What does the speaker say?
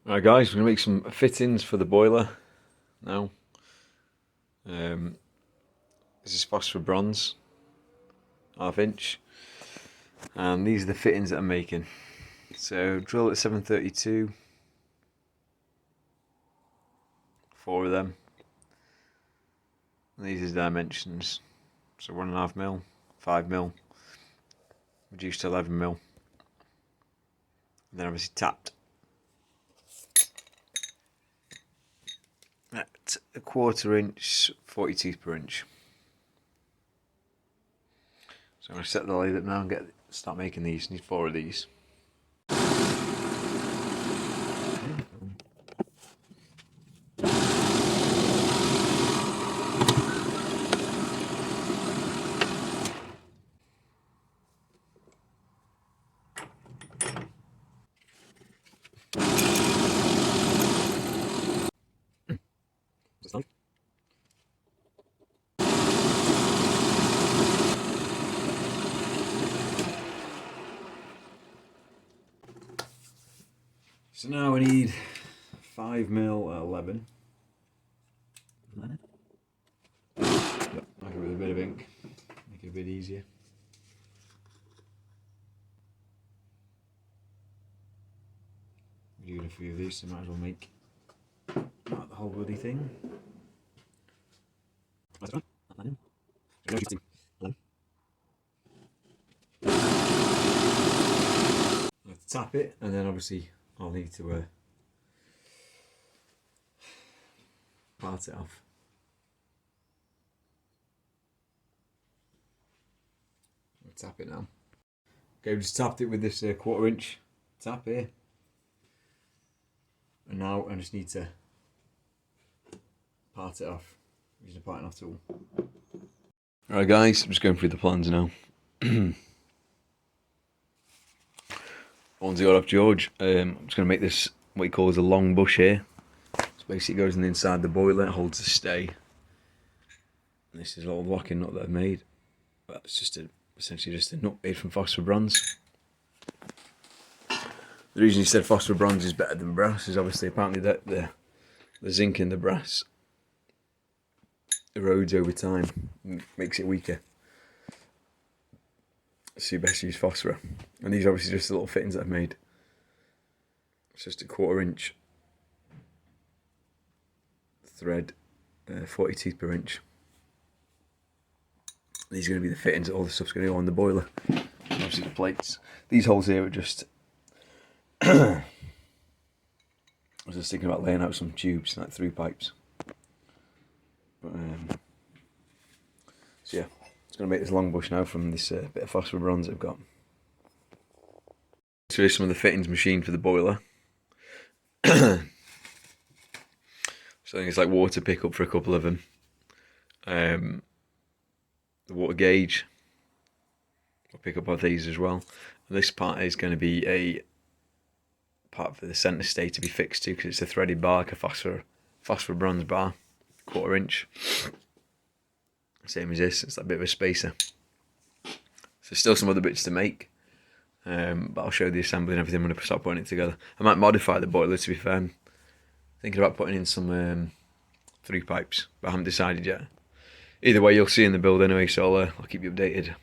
Right guys, we're going to make some fittings for the boiler now. This is phosphor bronze, 1/2 inch, and these are the fittings that I'm making. So drill at 732, 4 of them, and these are the dimensions. So 1.5mm, 5mm, reduced to 11mm, and then obviously tapped at 1/4 inch, 40 teeth per inch. So I'm going to set the lathe up now and start making these. Need 4 of these. So now we need 5mm at 11. Yep, I go with a bit of ink, make it a bit easier. We're doing a few of these, so might as well make not the whole bloody thing. I have to tap it, and then obviously I'll need to part it off. I'll tap it now. Okay, we just tapped it with this 1/4 inch tap here. And now I just need to part it off using a parting off tool. Alright guys, I'm just going through the plans now. One's the old off George. I'm just going to make this what he calls a long bush here. So basically it goes in the inside the boiler, it holds the stay. And this is a little locking nut that I've made. Well, it's just essentially just a nut made from phosphor bronze. The reason he said phosphor bronze is better than brass is obviously apparently that the zinc in the brass erodes over time, makes it weaker. So you best use phosphor. And these are obviously just the little fittings that I've made. It's just a 1/4 inch thread, 40 teeth per inch. These are going to be the fittings, all the stuff's going to go on the boiler. And obviously the plates. These holes here are just I was just thinking about laying out some tubes, like through pipes. But so yeah, it's going to make this long bush now from this bit of phosphor bronze I've got. So here's some of the fittings machined for the boiler. So I think it's like water pickup for a couple of them. The water gauge, I'll pick up on these as well. And this part is going to be a part for the centre stay to be fixed to, because it's a threaded bar, like a phosphor bronze bar, 1/4 inch. Same as this, it's like a bit of a spacer. So still some other bits to make, but I'll show the assembly and everything when I start putting it together. I might modify the boiler, to be fair. I'm thinking about putting in some through pipes, but I haven't decided yet. Either way, you'll see in the build anyway, so I'll keep you updated.